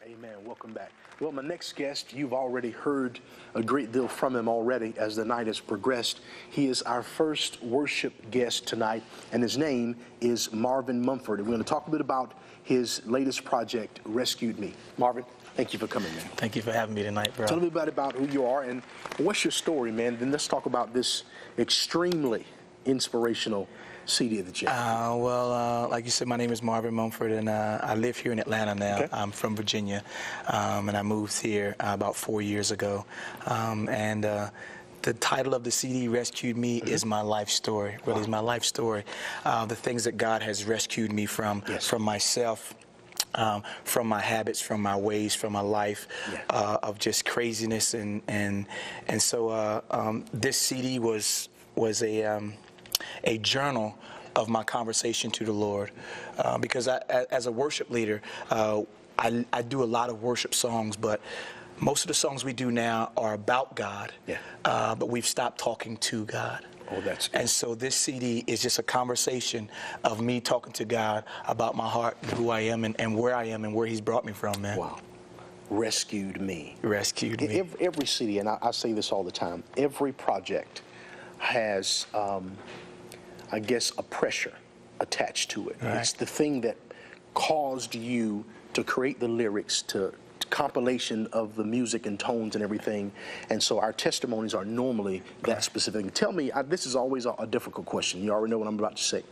Amen. Welcome back. Well, my next guest, you've already heard a great deal from him already as the night has progressed. He is our first worship guest tonight, and his name is Marvin Mumford. And we're going to talk a bit about his latest project, Rescued Me. Marvin, thank you for coming, man. Thank you for having me tonight, bro. Tell me about who you are and what's your story, man. Then let's talk about this extremely inspirational CD that you have. Like you said, my name is Marvin Mumford, and I live here in Atlanta now. Okay. I'm from Virginia, and I moved here about 4 years ago. The title of the CD, Rescued Me, is my life story. Really, is my life story. The things that God has rescued me from myself. From my habits, from my ways, from my life of just craziness, and so this CD was a journal of my conversation to the Lord, because as a worship leader, I do a lot of worship songs, but most of the songs we do now are about God, but we've stopped talking to God. Oh, that's good. And so this CD is just a conversation of me talking to God about my heart and who I am and where I am and where He's brought me from, man. Wow. Rescued Me. Rescued me. Every CD, and I say this all the time, every project has, I guess, a pressure attached to it. Right. It's the thing that caused you to create the lyrics, to compilation of the music and tones and everything. And so our testimonies are normally that specific. Tell me, this is always a difficult question. You already know what I'm about to say.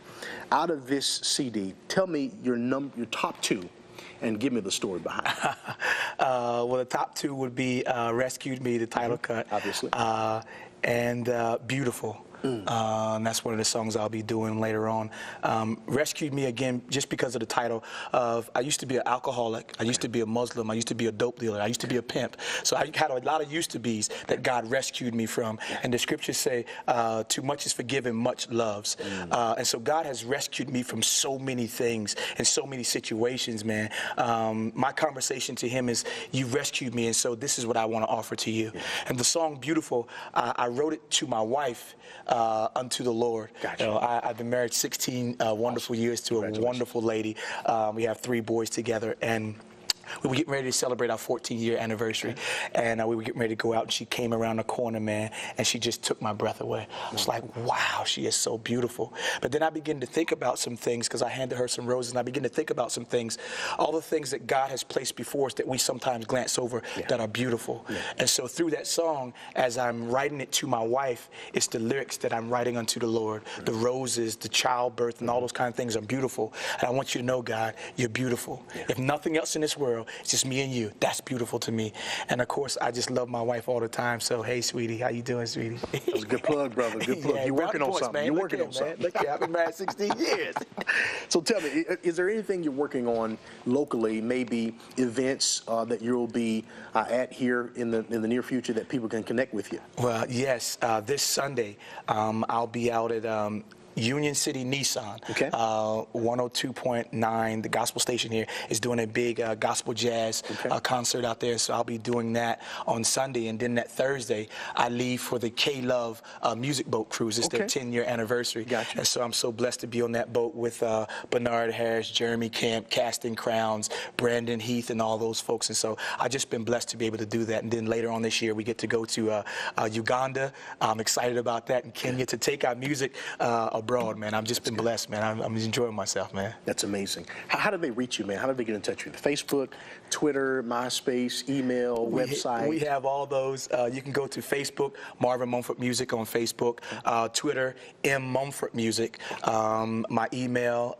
Out of this CD, tell me your top two, and give me the story behind it. Well, the top two would be Rescued Me, the title cut. Obviously. And Beautiful. And that's one of the songs I'll be doing later on. Rescued Me, again, just because of the title of, I used to be an alcoholic, I used to be a Muslim, I used to be a dope dealer, I used to be a pimp. So I had a lot of used to be's that God rescued me from. And the scriptures say, too much is forgiven, much loves. And so God has rescued me from so many things and so many situations, man. My conversation to Him is, you've rescued me, and so this is what I want to offer to you. And the song Beautiful, I wrote it to my wife, unto the Lord. Gotcha. You know, I've been married 16 wonderful years to a wonderful lady. We have 3 boys together, and we were getting ready to celebrate our 14-year anniversary, and we were getting ready to go out, and she came around the corner, man, and she just took my breath away. I was like, wow, she is so beautiful. But then I began to think about some things, because I handed her some roses, and I began to think about some things, all the things that God has placed before us that we sometimes glance over that are beautiful. And so through that song, as I'm writing it to my wife, it's the lyrics that I'm writing unto the Lord. The roses, the childbirth, and all those kind of things are beautiful. And I want you to know, God, you're beautiful. If nothing else in this world, it's just me and you. That's beautiful to me. And of course, I just love my wife all the time. So, hey, sweetie, how you doing, sweetie? That was a good plug, brother. Good plug. Yeah, You're working on something. Man. You're working on something. Look, I've been married 16 years. So tell me, is there anything you're working on locally, maybe events that you'll be at here in the near future that people can connect with you? Well, yes. This Sunday, I'll be out at Union City Nissan, 102.9, the gospel station here, is doing a big gospel jazz concert out there. So I'll be doing that on Sunday. And then that Thursday, I leave for the K-Love music boat cruise. It's their 10-year anniversary. Gotcha. And so I'm so blessed to be on that boat with Bernard Harris, Jeremy Camp, Casting Crowns, Brandon Heath, and all those folks. And so I've just been blessed to be able to do that. And then later on this year, we get to go to Uganda. I'm excited about that. And Kenya, to take our music abroad, man. I've just been blessed, man. I'm enjoying myself, man. That's amazing. How do they reach you, man? How do they get in touch with you? Facebook, Twitter, MySpace, email, website? We have all those. You can go to Facebook, Marvin Mumford Music on Facebook, Twitter, mmumford Music. My email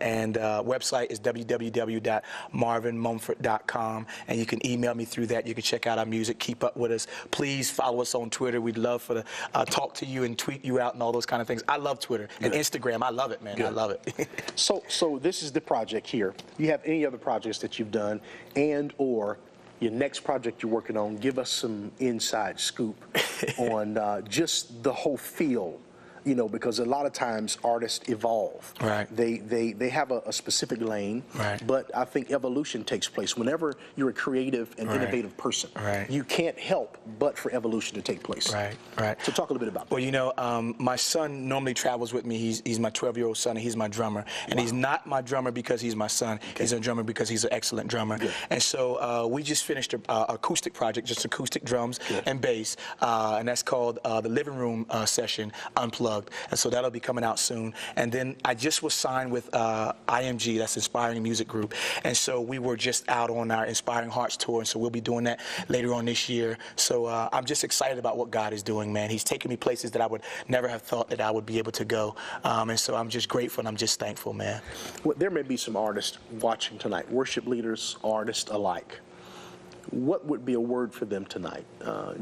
and website is www.marvinmumford.com, and you can email me through that. You can check out our music, keep up with us. Please follow us on Twitter. We'd love to talk to you and tweet you out and all those kind of things. I love Twitter and Instagram. I love it, man. I love it. So this is the project here. You have any other projects that you've done, and or your next project you're working on? Give us some inside scoop on just the whole feel You know, because a lot of times artists evolve. Right. They have a specific lane, right. but I think evolution takes place. Whenever you're a creative and right. innovative person, right. you can't help but for evolution to take place. Right, right. So talk a little bit about that. Well, you know, my son normally travels with me. He's my 12-year-old son, and he's my drummer. And wow. he's not my drummer because he's my son. Okay. He's a drummer because he's an excellent drummer. Good. And so we just finished an acoustic project, just acoustic drums Good. And bass, and that's called the Living Room Session Unplugged. And so that'll be coming out soon. And then I just was signed with IMG, that's Inspiring Music Group. And so we were just out on our Inspiring Hearts tour, and so we'll be doing that later on this year. So I'm just excited about what God is doing, man. He's taking me places that I would never have thought that I would be able to go. And so I'm just grateful and I'm just thankful, man. Well, there may be some artists watching tonight, worship leaders, artists alike. What would be a word for them tonight,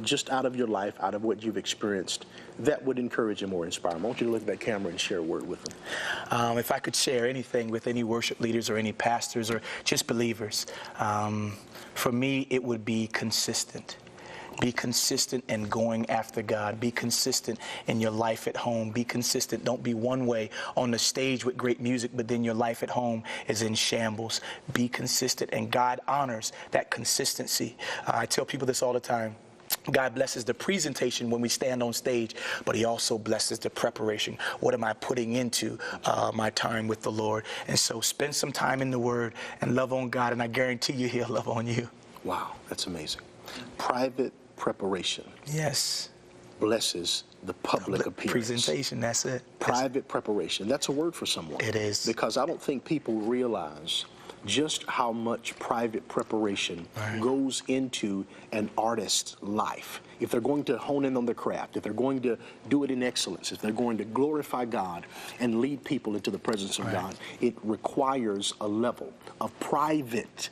just out of your life, out of what you've experienced, that would encourage them or inspire them? I want you to look at that camera and share a word with them. If I could share anything with any worship leaders or any pastors or just believers, for me, it would be consistent. Be consistent in going after God. Be consistent in your life at home. Be consistent. Don't be one way on the stage with great music, but then your life at home is in shambles. Be consistent, and God honors that consistency. I tell people this all the time. God blesses the presentation when we stand on stage, but he also blesses the preparation. What am I putting into my time with the Lord? And so spend some time in the Word and love on God, and I guarantee you he'll love on you. Wow, that's amazing. Private preparation. Yes. Blesses the public appearance. Presentation, that's it. Private preparation. That's a word for someone. It is. Because I don't think people realize just how much private preparation goes into an artist's life. If they're going to hone in on their craft, if they're going to do it in excellence, if they're going to glorify God and lead people into the presence of God, it requires a level of private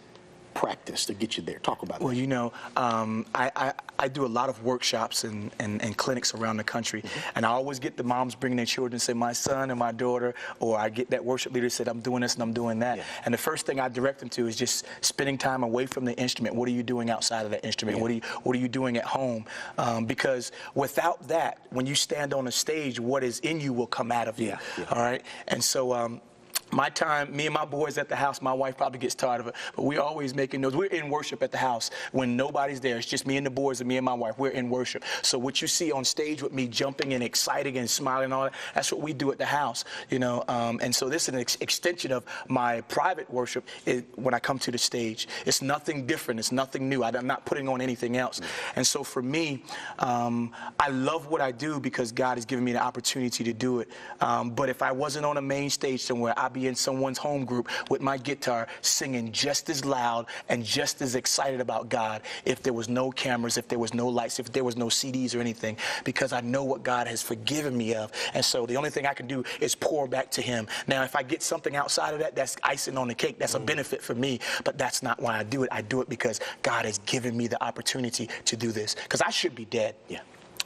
practice to get you there. Talk about that. Well, you know, I do a lot of workshops and clinics around the country, and I always get the moms bringing their children and say, my son and my daughter, or I get that worship leader said, I'm doing this and I'm doing that. And the first thing I direct them to is just spending time away from the instrument. What are you doing outside of that instrument? What are you doing at home? Because without that, when you stand on a stage, what is in you will come out of you. All right? And so my time, me and my boys at the house, my wife probably gets tired of it, but we're always making those. We're in worship at the house when nobody's there. It's just me and the boys and me and my wife. We're in worship. So what you see on stage with me jumping and exciting and smiling and all that, that's what we do at the house, you know. And so this is an extension of my private worship when I come to the stage. It's nothing different. It's nothing new. I'm not putting on anything else. And so for me, I love what I do because God has given me the opportunity to do it. But if I wasn't on a main stage somewhere, I'd be in someone's home group with my guitar singing just as loud and just as excited about God if there was no cameras, if there was no lights, if there was no CDs or anything, because I know what God has forgiven me of. And so the only thing I can do is pour back to him. Now, if I get something outside of that, that's icing on the cake. That's a benefit for me, but that's not why I do it. I do it because God has given me the opportunity to do this, because I should be dead.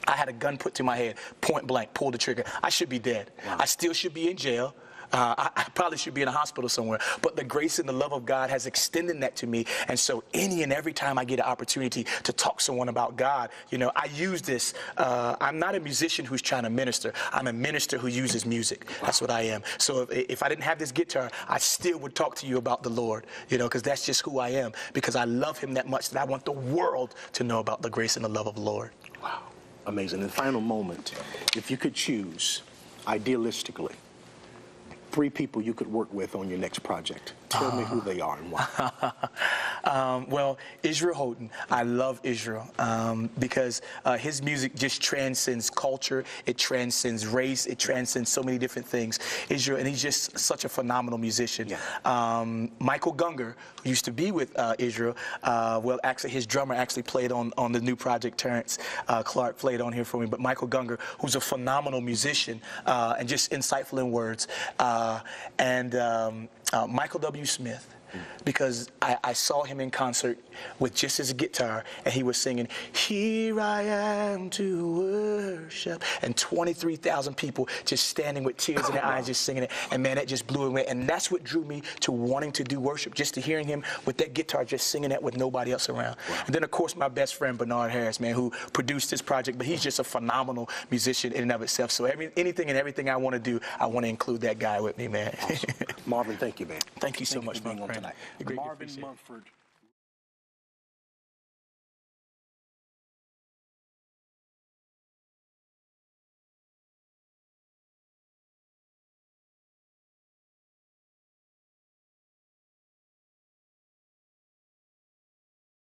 I had a gun put to my head, point blank, pulled the trigger. I should be dead. I still should be in jail. I probably should be in a hospital somewhere, but the grace and the love of God has extended that to me. And so any and every time I get an opportunity to talk to someone about God, you know, I use this. I'm not a musician who's trying to minister. I'm a minister who uses music. That's what I am. So if I didn't have this guitar, I still would talk to you about the Lord, you know, because that's just who I am, because I love him that much that I want the world to know about the grace and the love of the Lord. Wow. Amazing. In the final moment, if you could choose, idealistically, 3 people you could work with on your next project. Tell me who they are and why. Well, Israel Houghton. I love Israel because his music just transcends culture. It transcends race. It transcends so many different things. Israel, and he's just such a phenomenal musician. Michael Gungor, who used to be with Israel, well, actually, his drummer actually played on the new project. Terrence Clark played on here for me. But Michael Gungor, who's a phenomenal musician and just insightful in words. Michael W. Smith. because I saw him in concert with just his guitar, and he was singing, "Here I am to worship," and 23,000 people just standing with tears in their eyes, just singing it. And man, that just blew away. And that's what drew me to wanting to do worship, just to hearing him with that guitar, just singing that with nobody else around. And then, of course, my best friend, Bernard Harris, man, who produced this project, but he's just a phenomenal musician in and of itself. So anything and everything I want to do, I want to include that guy with me, man. Marvin, thank you, man. Thank you so much, for being my on friend. tonight. You're great. Marvin Mumford.